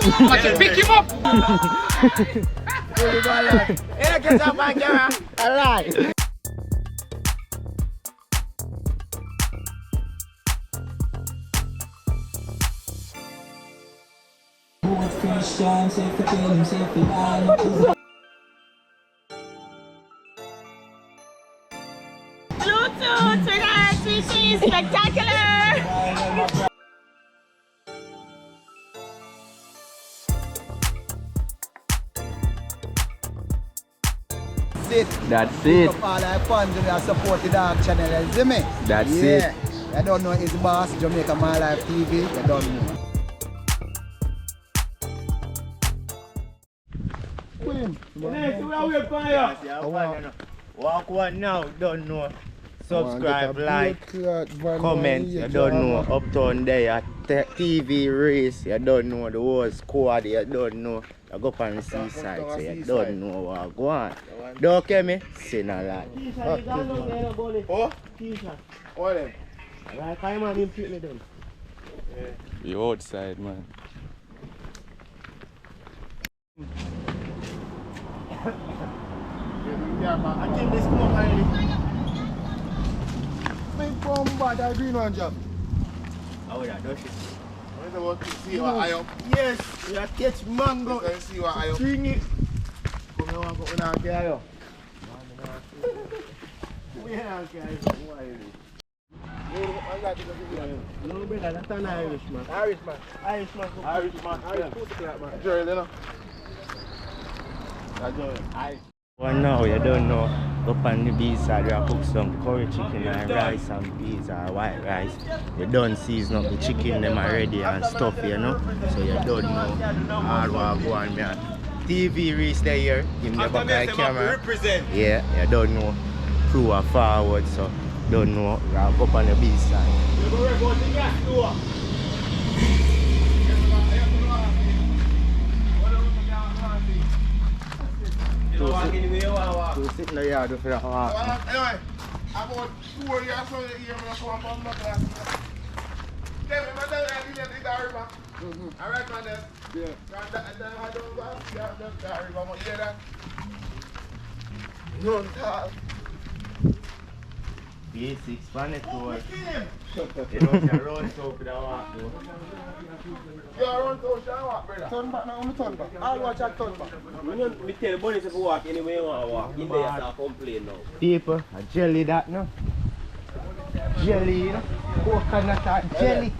Watch it, pick him up. Hey, get up on camera. Alright. Bluetooth, Tvrece, spectacular! That's it. All our fans and support the dog channel, you see me? That's it. I don't know his boss, Jamaica My Life TV, you don't know. Walk one now, don't know. Subscribe, like, comment, you don't know. Uptown there, Tvrece, you don't know. The whole squad, you don't know. You go up on the seaside, so you don't know what go on. Don't care me? Say no lie. Oh? What then? You outside, man. I think this come up Big bomb bad, that green one job. how would I do it? I want to see what I am. Yes, we are catch mango. Let's see what I am. String it. Come here, I go down here. We are no, brother, that's an Irishman. Irishman. Irishman. Irishman. Jerry, you know. One now, you don't know. Up on the B-side, you cook some curry chicken and rice and peas or white rice. You don't season up the chicken them already and stuff, you know. So you don't know all what go on there. Tvrece there here, give me the back of the camera. Yeah, you don't know. Crew are forward, so don't know. You go up on the B-side. To sit in the yard for that walk. Anyway, about 4 years from the year, I'm going to come from my class. Tell me, I didn't think I river. I reckon that. Yeah. And I don't go up the river. I'm hear that. No talk. Basics, pan it to us. You know, you run so for the walk though. You run so shall walk, brother. Turn back now, I'm turn back. I'll watch that turn back. Me tell the bunnies if you walk anywhere you want to walk. In there you start complain now. People, a jelly that no. Jelly, you know. Coconut and jelly.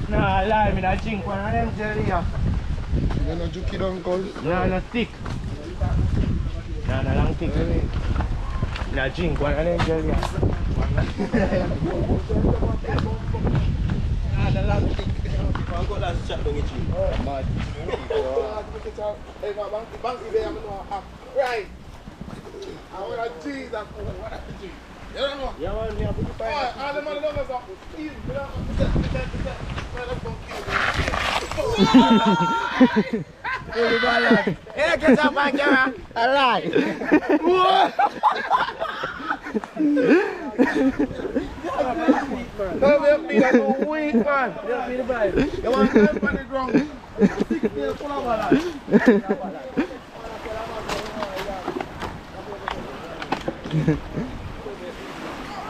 Nah, lie, me not drink one of them jelly. You know, juke it on cold. Nah, no thick. Nah, no long thick. Nah, drink one of them jelly. Ah, the last thing. I got last chat down with you. Mad. Right. I want a cheese and what a cheese. You don't know? Yeah, man, me have to find Alright, all the money don't know something. Please, we don't Hey, get up on camera. Alright. Don't be a weak man. Don't be the vibe. You want to help on the ground. 6 days full of that.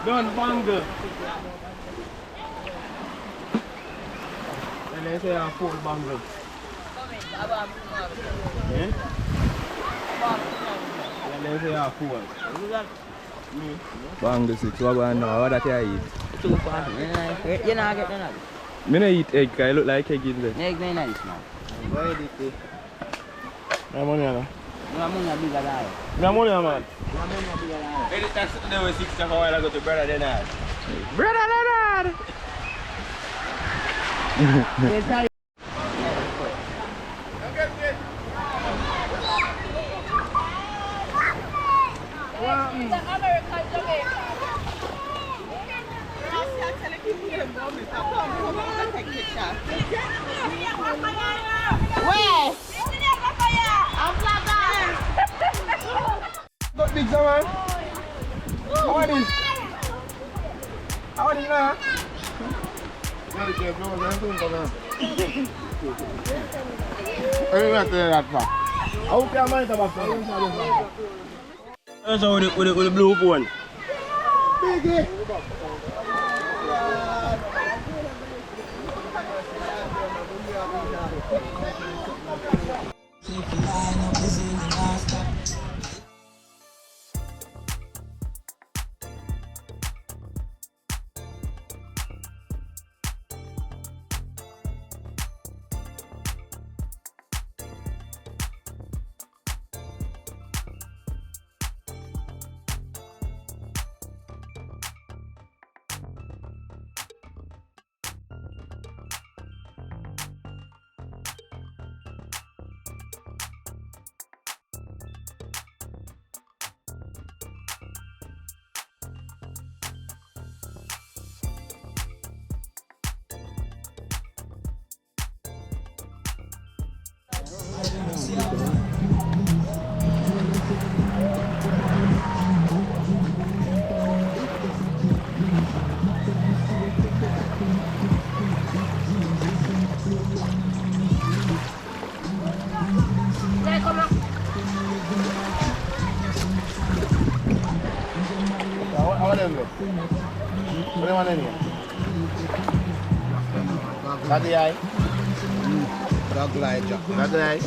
Done banger. And they say I'm full banger. Eh? And they say I'm full. Bang 6, what going now? What that you eat? Too fast. You know, I get none. Me no eat egg, 'cause I look like egg in there. Egg very nice, man. Why did they? No money, no. No money bigger than that. No money, man. No money bigger than that. Hey, that's there was 6 of a while ago to brother Leonard. Brother Leonard! Yes, I- Where? Got big man. How are this? How are this now? Very careful, I'm doing that. I didn't have to do that far. How can I mind about that? That's how with the blue phone. Biggie! What do you want in here? Got the eye? Dog light, Jack. Got the eye?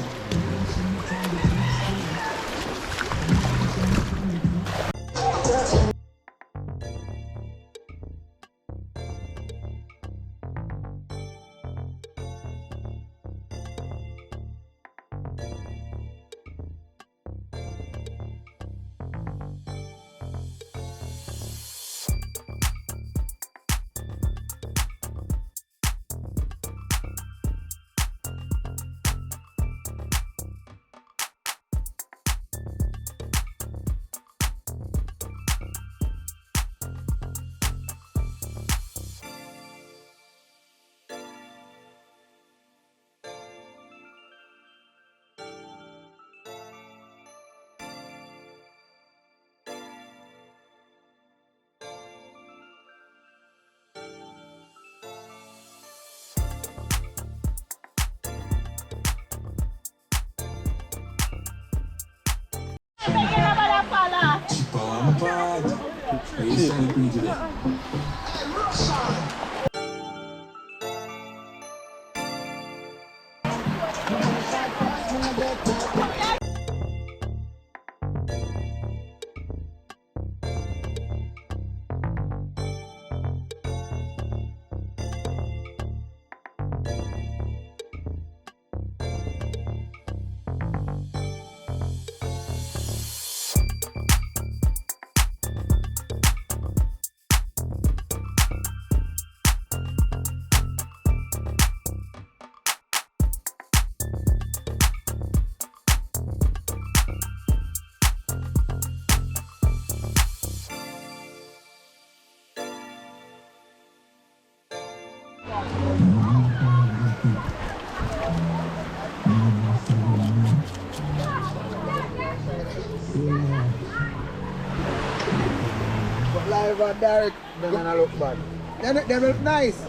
Live and direct, they're gonna look bad. They look nice.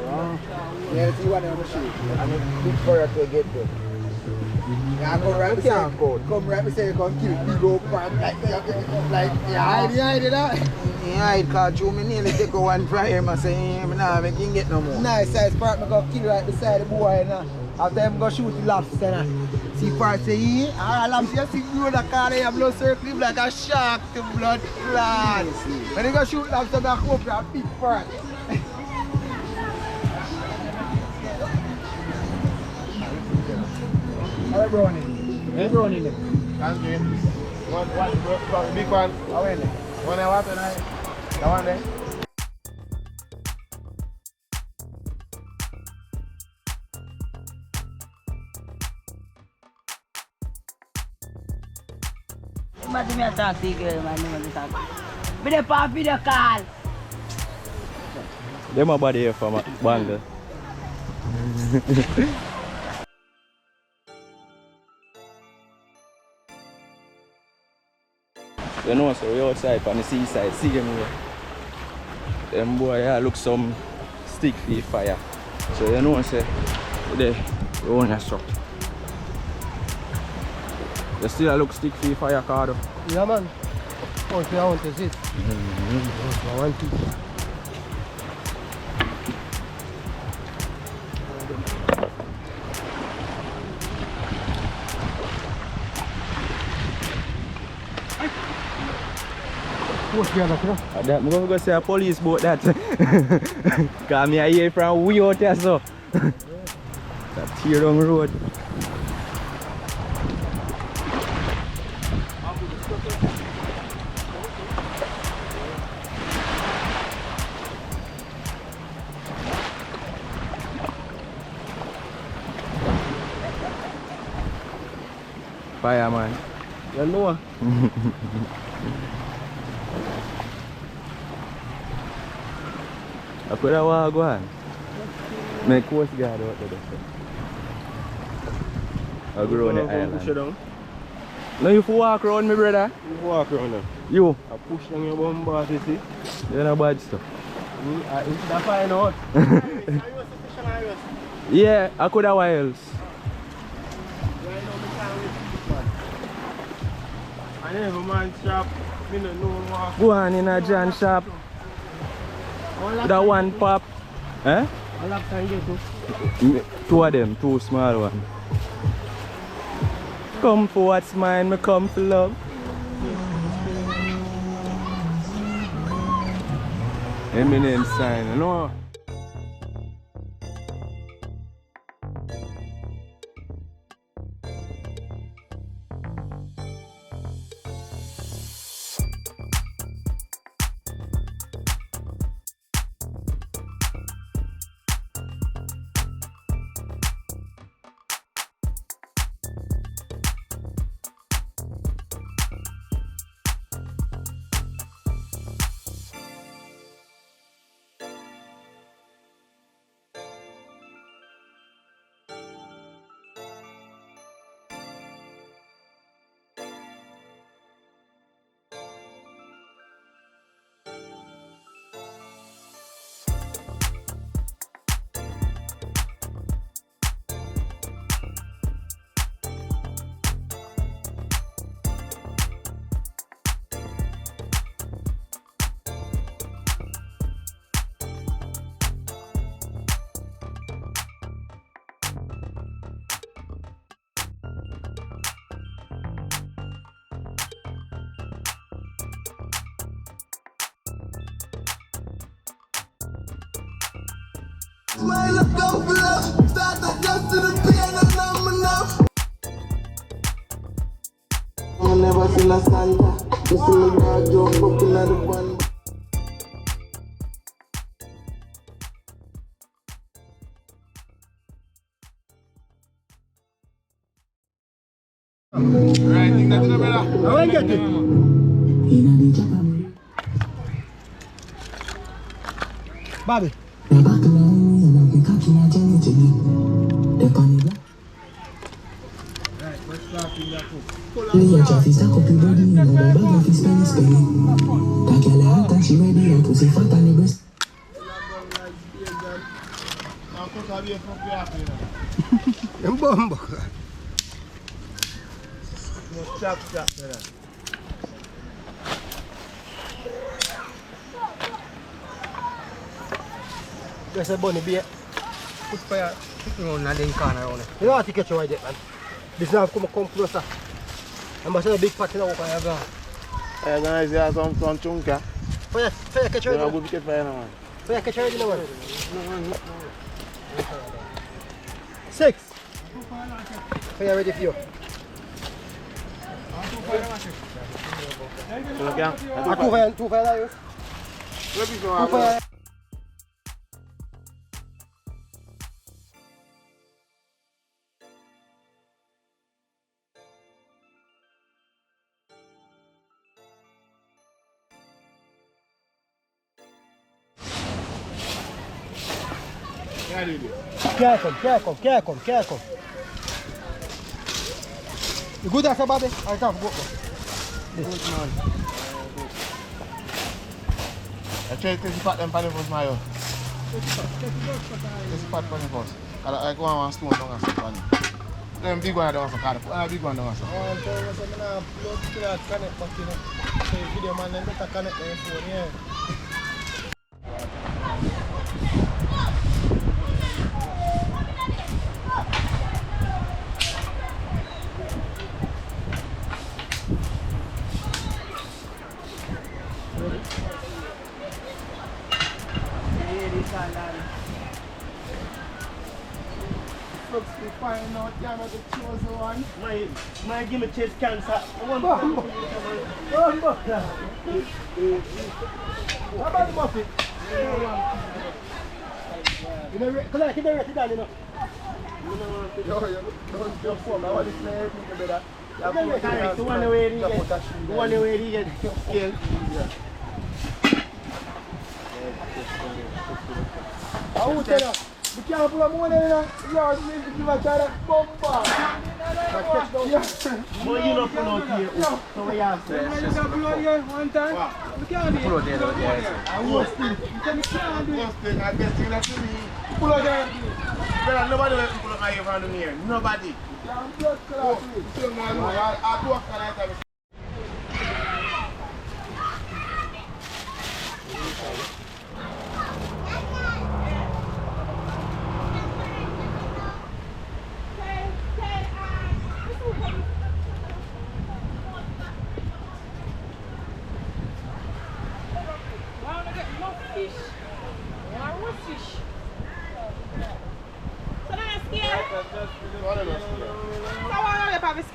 Yeah, see what they're gonna shoot. And it's big for us to get there. Yeah, come right beside me. Come right beside me, come kill big old pan like yeah, hide it out. Yeah, hide cause you me nearly take a one prior, I say, I'm not making get no more. Nice size part, me go kill right beside the boy now. After him go shoot the lobster now. See part say, yeah, lobster see you the car they have blood circle like a shark to blood clot. When they go shoot lobster, they go up a big part. How brownie? How brownie there? Thank you. What, big one? How are they? One I want tonight? That one there? But me attack the girl, man. Me attack. Be the papi the call. Them a body here from a banger. You know, so we outside on the seaside, see them here. Them boy yeah, look some stick for fire. So you know say today you own your shop. You still look stick for your fire card. Yeah man. Once I want to sit. I want to. I'm going to go see a police boat that. Because I hear from way out there so. That tear down the road. Fireman. You know. I could have walked on. My coast guard out there. I'll go around the island. No, you walk around me, brother. You walk around them. You? I push down your bum bar, you see? You're not bad stuff. It's that fine out. Yeah, I could have whiles. I never man shop. Me no know what. Go on in a John shop. That one pop. Eh? I love to get Two of them, two small ones. Come for what's mine, me come for love. Eminem sign, you know. Smile up, go for love. Start adjust to the pain and numb enough. I never seen a Santa. Just see me dog jump up in the one. Right, think that's the better. I want to get it. Bobby. There's a bunny beer. Put fire. You know, in corner around it. You know what to catch you right there, man. This now come closer. I'm going to a big party now. I'm going to see some chunka. Fire catch right there. Go pick fire now. Fire catch right there, man. 6. Fire ready for you. Two fire. Two fire. Careful. You good after Bobby? I can't go. Good man. I try to spot them for the first mile. This fat funny first. I go on one stone down and some funny. Them big one down some card. Big one down some. I'm telling you, I'm gonna upload to that connect back, you know. So the video man, then better connect their phone, yeah. Looks to find out you're not the chosen one. My give me chest cancer. How about the muffin? You know, because I can write it down, you know. Don't jump for me. I want to play everything better. The one where he get killed. I will tell you, be careful of money, you know. Yours is to give a child a bumper. But you don't pull out here. So we have to. You can pull out here one time. You can't do it. Pull out there, I will still. You can't do it. I guess you're not to me. Pull out there. Brother, nobody will pull up my ear from here. Nobody. I'm just going to Still man, I'll do a kind of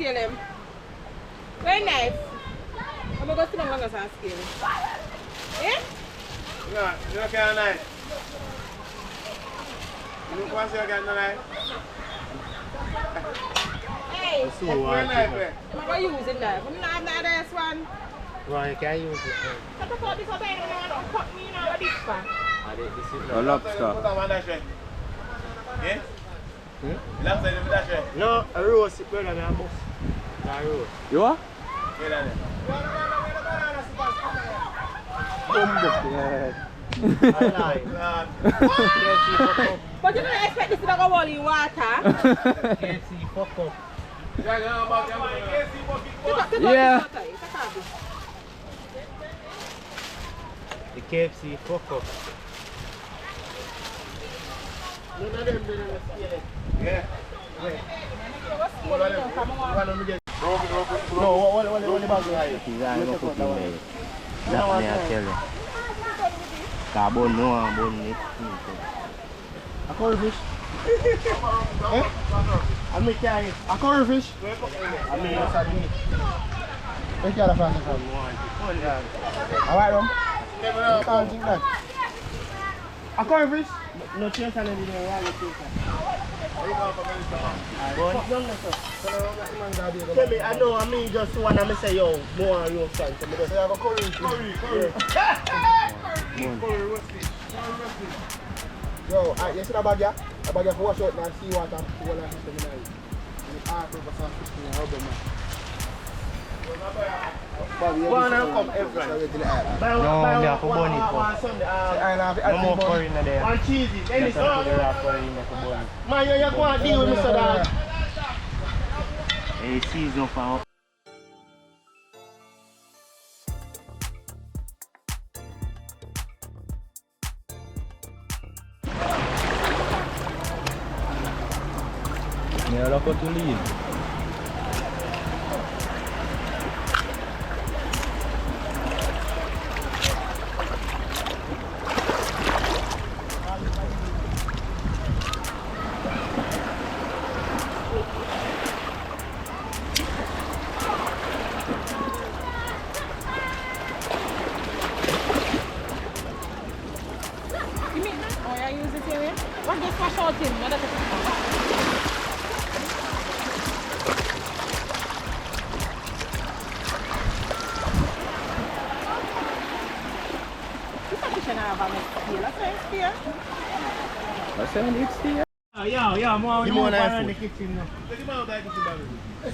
scale him. Very nice. I'm going to go sit down and scale him. Eh? No, you don't get a knife. You don't want to get a knife? Hey! What's a knife? I'm going to use it now. I'm not having this one. Right, you can use it. I thought this was don't cut me, you know, this one. A lobster. Yeah? Lobster in the dash. No, a roast, brother, I'm boss. A roast. You are? Yeah, Yeah. But you don't expect this to go all in water. KFC, fuck up. Yeah. The KFC, fuck up. None of them didn't scale it. Yeah. No, what about the high? He's not going to put in there. That me I tell you. Carbon no and bone it. A curry fish. I make it. A curry fish. I mean, it's a meat. Where can I find it from? Alright, Rum. You can't think that. A curry fish? No chance on anything. Tell me, I know, I mean just one and I say, yo, more on your side. So I say, I have a curry. Yo, you see that bag here? That bag here for wash out and see what I'm doing. And it's hard for some fish in the harbor, man. One and come every No, me have to burn it. No more curry in there. one cheesy. Then it's Just put the raw curry in there for burn. man, you go and deal with Mr. Dog. Hey, season for yeah, look what you leave. I said it's there. Yeah, more in the kitchen now. Is it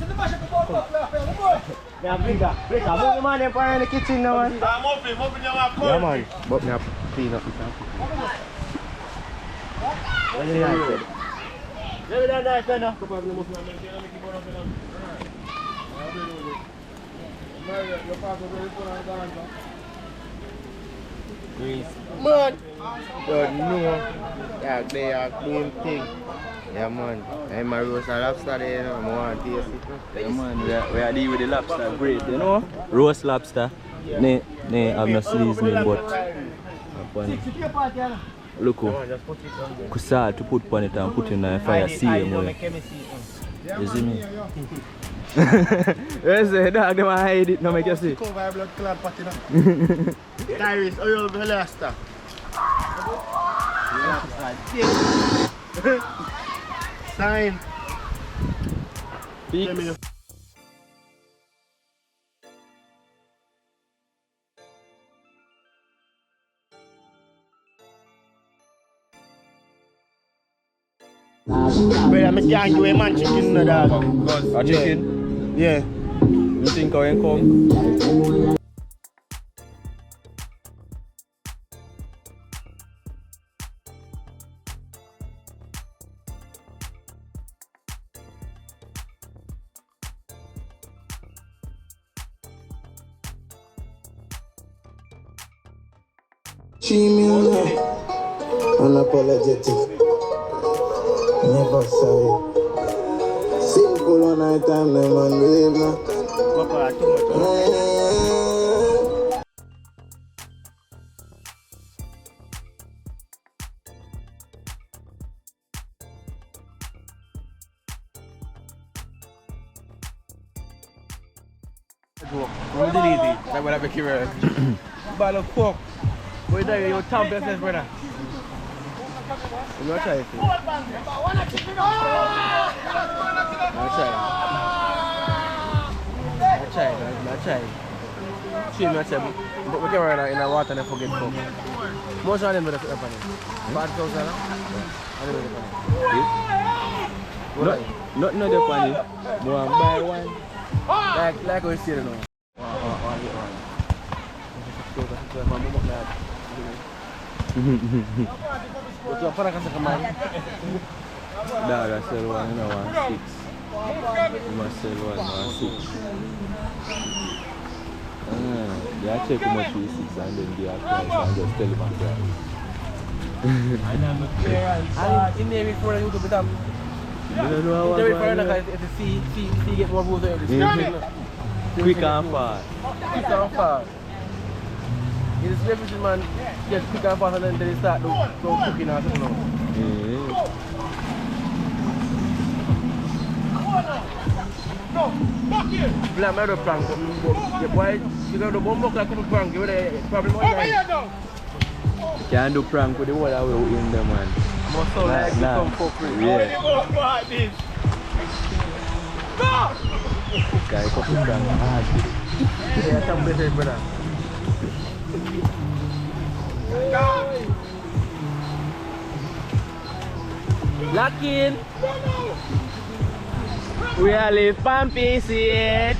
the mash up the ball cup left there, boy? Yeah, bigger. How the man them in the kitchen now, man? I'm open your mouth. Yeah, man. But me have to clean up this. Man, don't know. Yeah, they are doing thing. Yeah, man. I'm a roast and lobster there, you know. I want to taste it. Yeah, man, we are dealing with the lobster great, you know? Roast lobster. They have no seasoning, but look how salt to put on it and put in the fire, same way. You see me? Yes, the dog, they want to hide it, no make you see. Tvrece, how you be lobster? Sign. Fix. Brother, I can't give a man chicken, no dog. A chicken? Yeah. You think I can come? Unapologetic, never sorry. Simple one night time, no man believe now. We'll delete it. That's what I make you ball of fuck. Boy, there you tamp yourself, brother. I'm not trying to. I'm trying. See me, but we can run in the water and forget fuck. Most of them do that for me. Bad clothes, I don't know. Not the funny. One by one. Like we see it now. Betul apa rasa kemarin? Dah rasa luar ni 16. Masa luar 16. Dia check how much is 6 and then dia price and just tell him price. And in there before you go to them. There before like if the see get more votes Quick and fast. Quick and fast. It is everything man get quick and fast and then they start to cooking or something. No, fuck you! Black man do prank, the boy, you got the bomb like a prank, you have a problem on that. Can't do prank with the water we in there, man. Must sound like some for free. Yeah. This. Guy, couple prank hard. Yeah, some better, brother. Lock in. We are live from PCH.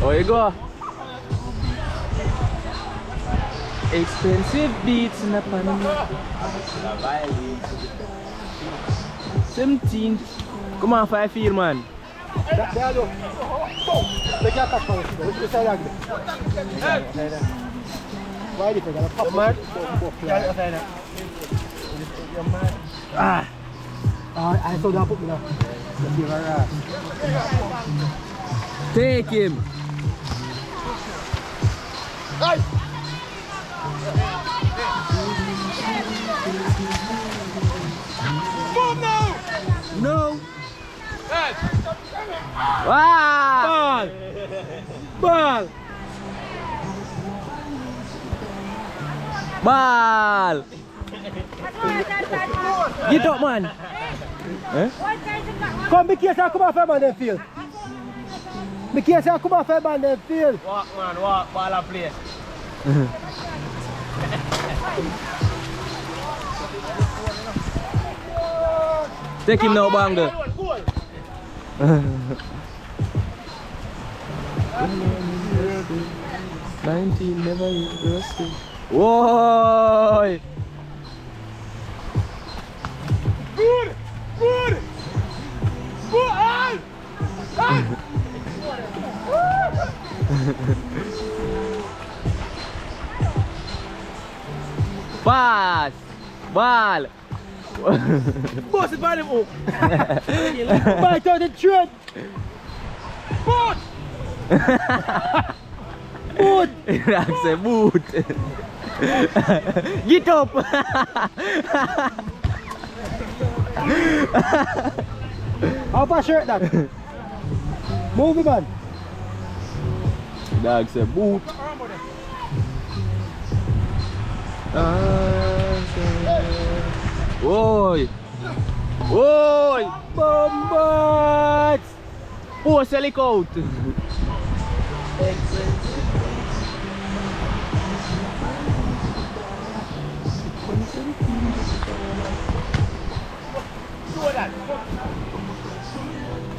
Oh, you go. Expensive beats in the pan. 17. Come on, 5 feet, man. I saw that put me now. Take him. Hey! Move now! No. Hey! Wow. Ball! Ball. Get up, man. Eh? Come, be careful, come off man them field. Be careful, come off man them field. Walk, man, walk, ball and play. Take him now, Banger. 19 never rusty. Whoa! Pass! Ball! Boss it by the hook. Bite out the thread. Boot! Boot! That's a boot! Get up! How far shirt that? Move it, man. That's a boot! Oi! Oi! Bombats! Oh, sell it out!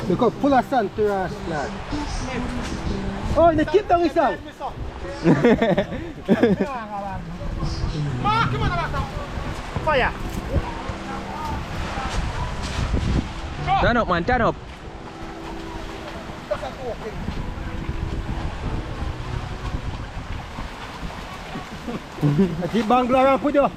Look up, full of sand, Tvrece, lad. Oh, they keep down his out. Fire! Turn up, man, turn up! I keep bangla around put you.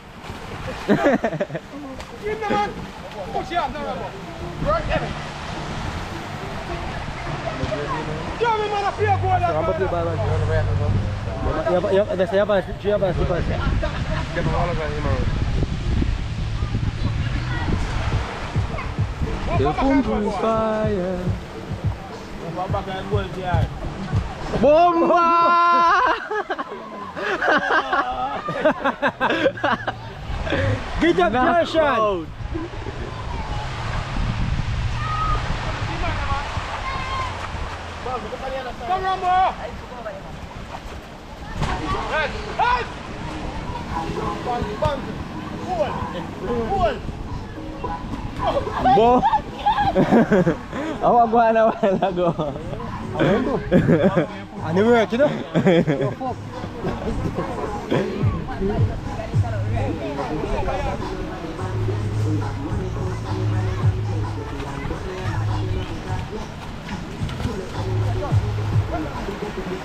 The boom boom fire. Bomba! Get up, Joshua! Come on, boy! Hey! Hey! Bo! Awak gua na wala go. Ano mo yun, kino?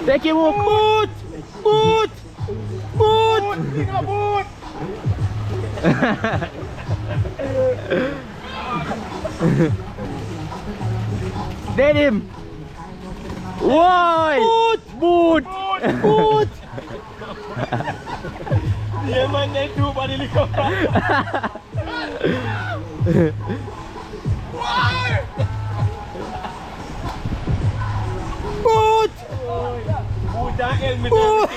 Take him up! Boot! Boot! Boot! Boot! Dead him! Why? Boot! Boot! Boot! Yeah, man, they do body lick up. Boot! Boot and helmet. Boot!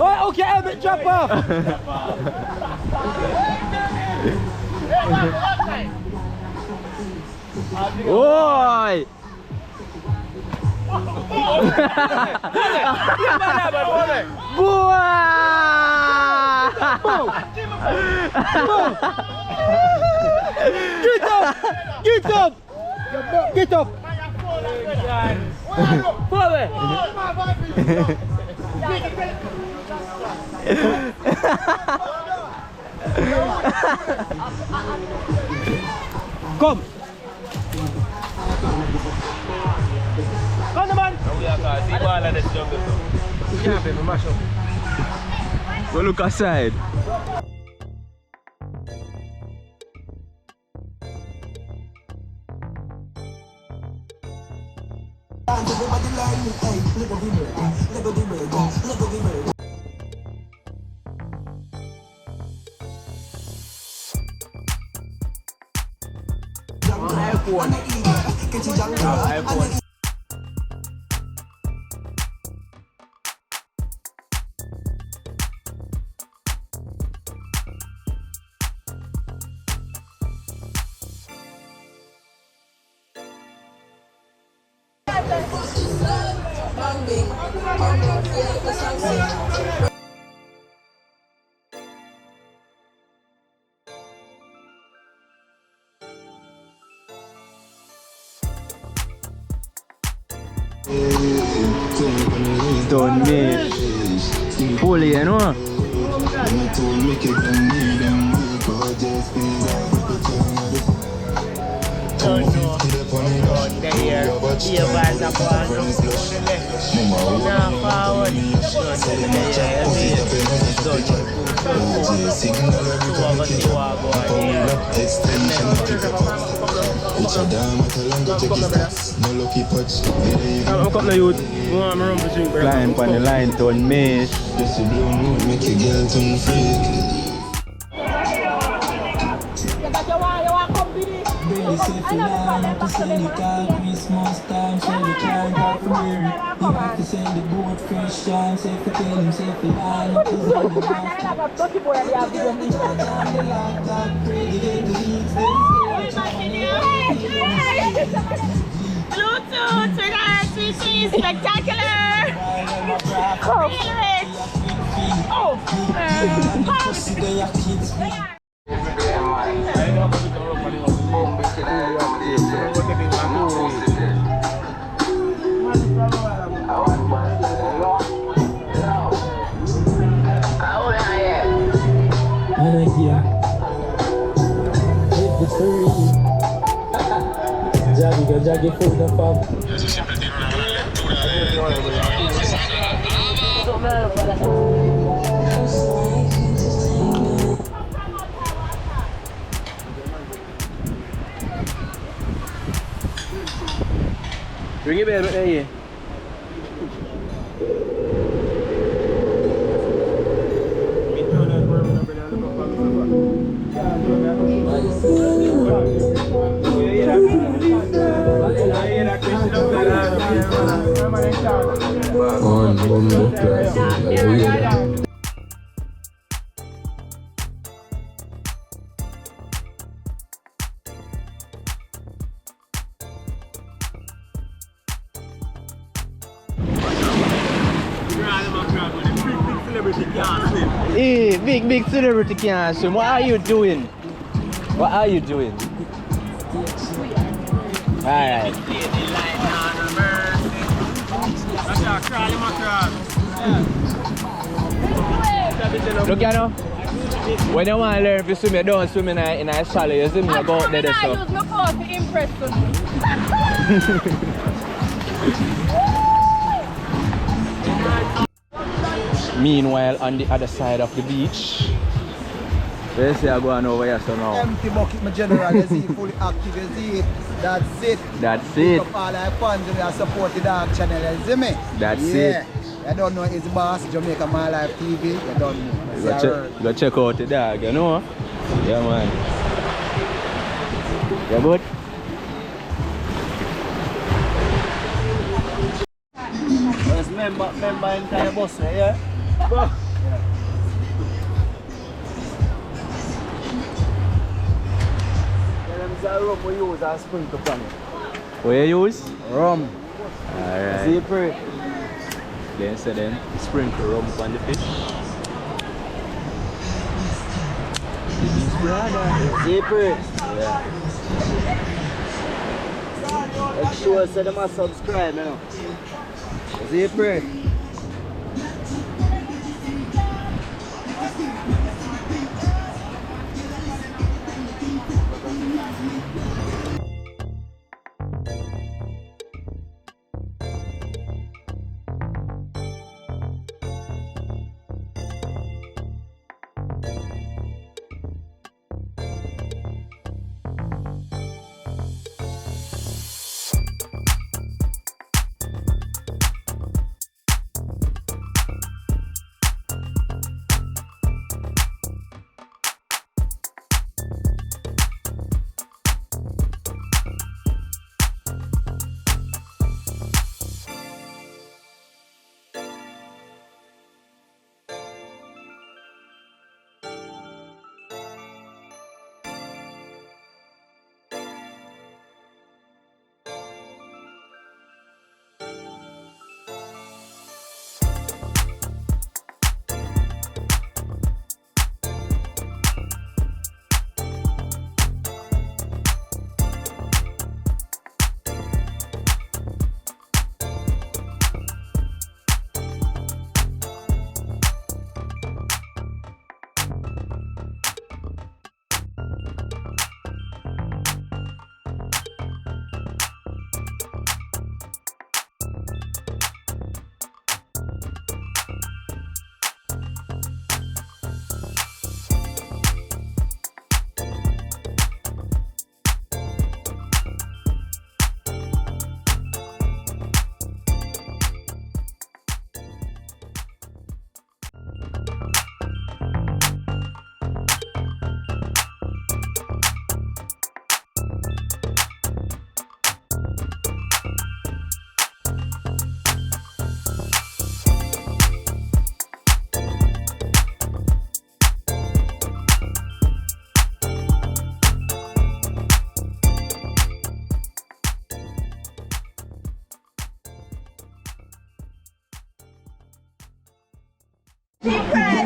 Oh, okay, helmet drop off! Oi! Get up! Get up! Get up! Forward! Come! Come on, man! Yeah, baby, mash up. Go look aside. iPhone. Don't miss. Fully, you know? Don't know. watch. Yeah, boys, I'm going to Friends blush. Now forward. Signal every time we kick up. Extension of kick up. It's a damn tell and go check his stats. No lucky touch. I'm coming to youth. Go on, I'm to drink. Climb on the line to mesh. Just a blow mood make your girl turn freak. Baby, say for now, to say the car Christmas time, so the car got from here. You have to send the boat fresh time, say for tell him, say for line up his on the Bluetooth, Tvrece, spectacular! Feel it! Oh! Jaggy food and pop. Ring it bell, but there you. On bumbo class. Hey, big celebrity can't swim. What are you doing? What are you doing? Alright. Look at now. When you want to learn to swim, you don't swim in a shallow. You swim, you go out there. I use my phone to impress Meanwhile, on the other side of the beach, let's say I'm going over here so now. Empty bucket, my general. You see, fully active. You see it. That's it. That's it. Up all our fans and support the dog channel. You see me? That's it. You don't know it's boss, Jamaica My Life TV. You don't know. Go check out the dog, you know? Yeah, man. You good? Let's member entire bus, yeah? Rum we use and sprinkle on it. What you use? Rum. Alright. Zipper. Then say then sprinkle rum on the fish. Zipper. Yeah. Make sure say them a subscribe, you know. Zipper.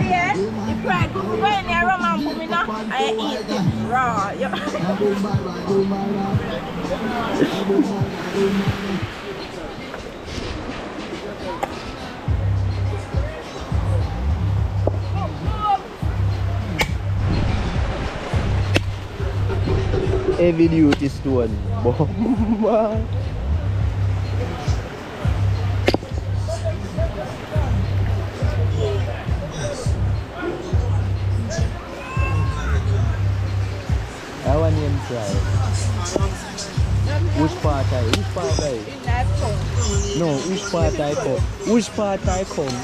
yeah? You try to go in there, rum and put me now, I eat it raw. Heavy duty stone. Bomba. I want him try. Which part I? Which part I? No, which part I come? Which part I come?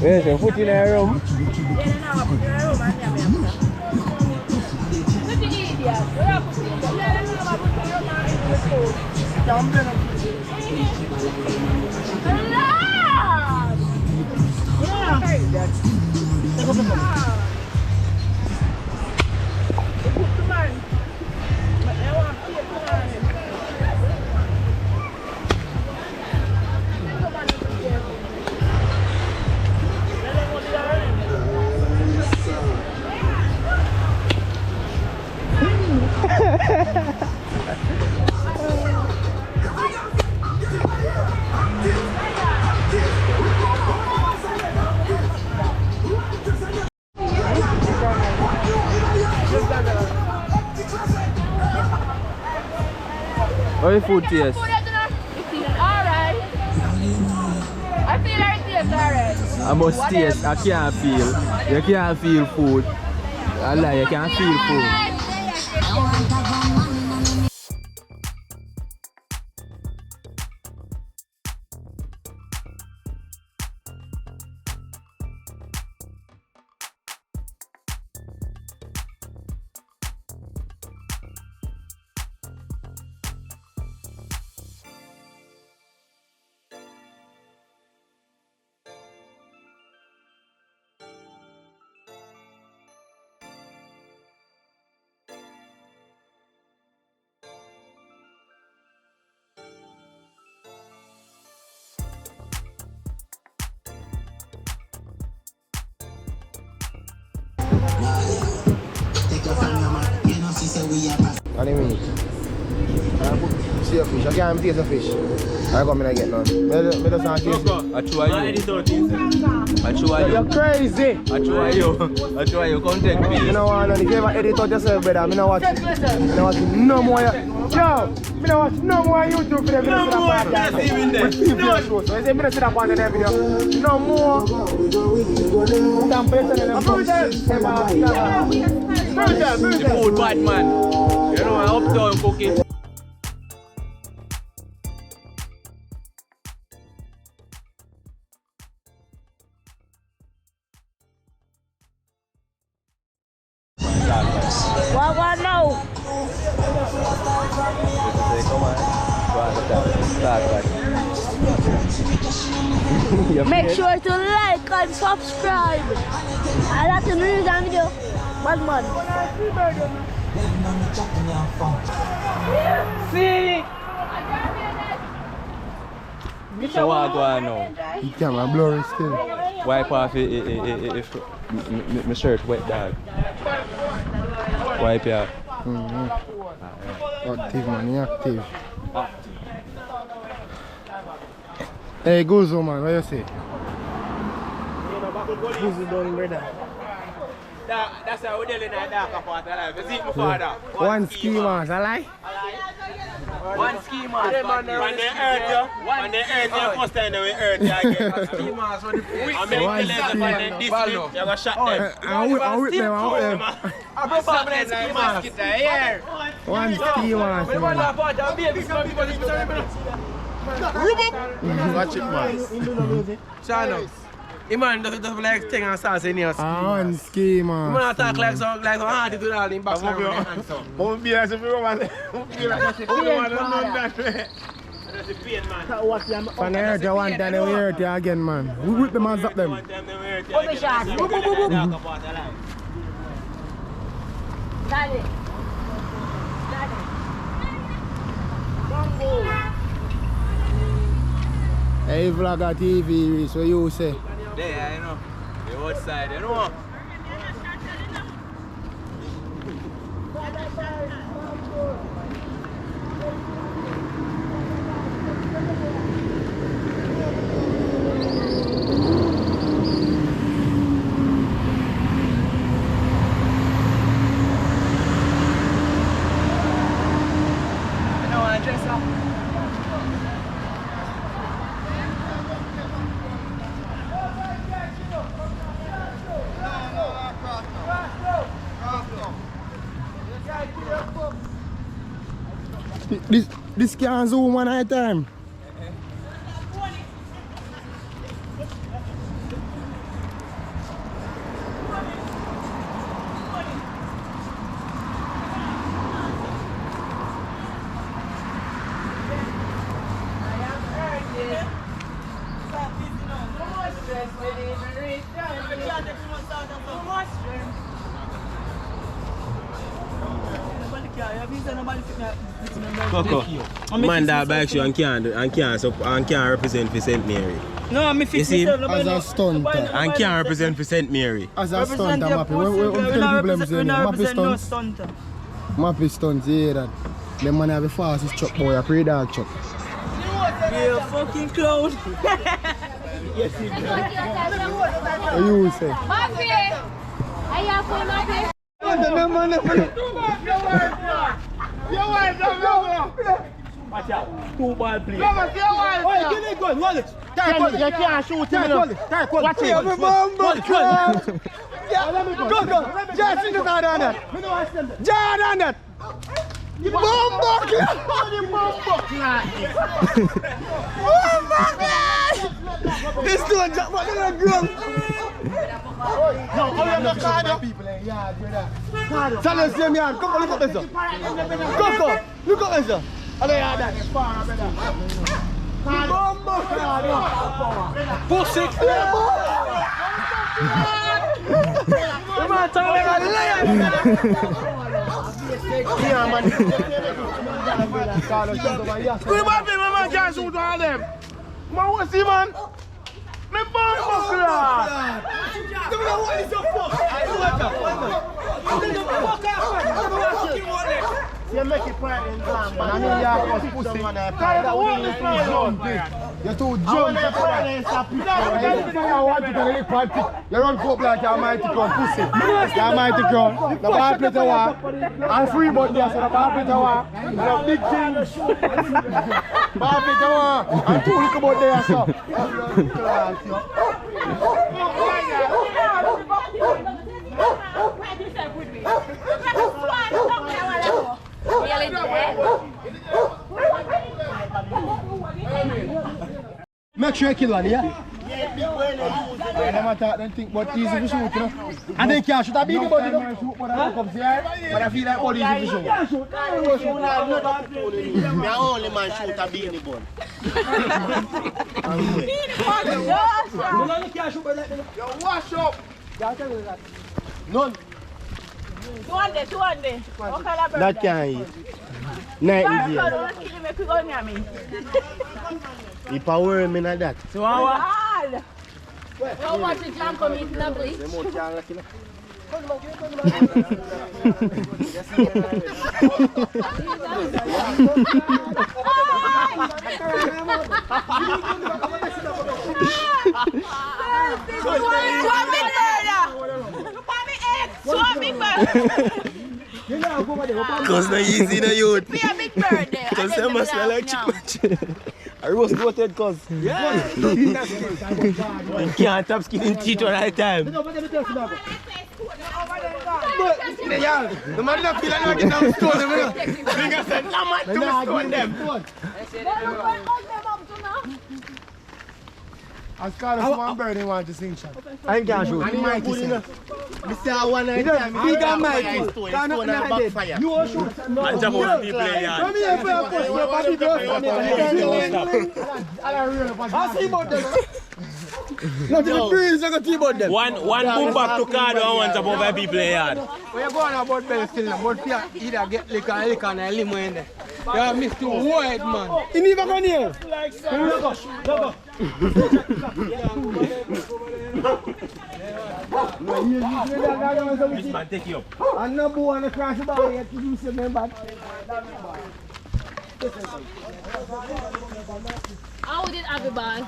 Yes, you put in a room. How your food taste? Alright. I feel like it tastes alright. I must taste. I can't feel. You can't feel food. I lie, you can't feel food. What do you mean? I put see a fish. I can't taste a fish. I come in and get none. I just can't taste it. I try you. You're crazy. I try you. Come take me. You know what? If you ever edit out yourself, brother, I don't watch it. I don't watch no more. Yo, I don't watch no more YouTube for them. No more. Yes, even there. No show. So I say, I don't see that one in that video. No more. The food bad, man. You know, I'm uptown cooking. What now? Make sure to like and subscribe. And that's the news and video. Bad man. See? So what go on now? You can't blurry still. Wipe off my shirt wet, dog. Wipe it. Active, man, you active. Hey, Guzo, man, what you say? Guzo down, brother. That's how we're dealing in that dark part of life. You see my father? One ski mask, I like. One ski mask. When they hurt you, first time they will hurt you again. Ski mask for the face. And make the lens upon them this week, you're going to shot them. I'm with them. I'm shot them ski mask. One ski mask, man. Watch it, man. Channel. Man does like thing and sauce in here. One ski mask. Man talk like some hard to all in back. Won't be as if you want to be like that. the pain, man. From the earth, you one time, we hurt you again, man. We whip them and zap them. One time they were hurt you Come again. shot. Daddy. Hey, Vlogger TV, so you say? There, you know. The outside, you know. This can't zoom one at a time. Coco, man that bike you and can't represent for St. Mary. No, I'm You see, as a stunt. and can't represent for St. Mary. As a stunt, I'm happy. What people say? Mappy stunts. Mappy stunts, you hear that? The man have the fastest truck, boy, a pretty dog truck. You fucking clown. Yes, he does. What you say? Mappy! I have for Mappy. Watch out. 2 ball play. You can't shoot him. Watch it. Go. Just in the car on that. John on that. This dude jump on the ground. No, I'm not car people in yard, brother. Tell us same yard. Come on, look at this. Go. Look at this. Hello, yard that. Pussy. Come on, tell me about the man can't shoot all them. Man, what's he, man? Me born buckler. You make it pride in time, man. I mean, you're pussy. You're too drunk. I want you to really practice. You run coke like you're mighty crown, pussy. You're mighty crown. The ball play to war. And free but there, so the ball play to war. The big thing. Ball play to war. And 2 little about there, so. Make sure you kill one, yeah? I never thought them think but easy to shoot, you know? And they can't shoot a big body, you know? But I feel like body easy to shoot. Me only man shoot a beanie bun. Yo, wash up. None. 200. That can't eat. Night easy. If I were him in that. So how much is jam come in the place? Cause no easy no youth. Be a big bird there. Cause they must smell like chicken. I roast goated cause. Yeah. You can't tap skin in teeth all the time. The man not feel like getting down stone them, you know? Finger said, no man to stone them. As Carlos one bird, he want to sing shot. I can't shoot. And he mighty sing. Mr. One night time, Big and mighty. Can't not backfire. You will shoot. No. And Jamo want to play yard. Come here for your post. I see about them. Not even breeze, I got to about them. One boom back to Cardo and one Jamo for people play yard. When you go on about bell still, but you either get liquor and a limo in there. You are Mr. White man. He never gone here. Go. This man take you up. And no boy on the cross the ball yet to do something bad. How did have the ball?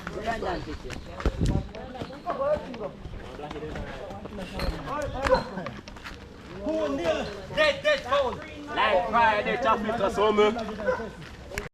Dead phone. Like Friday, traffic or something.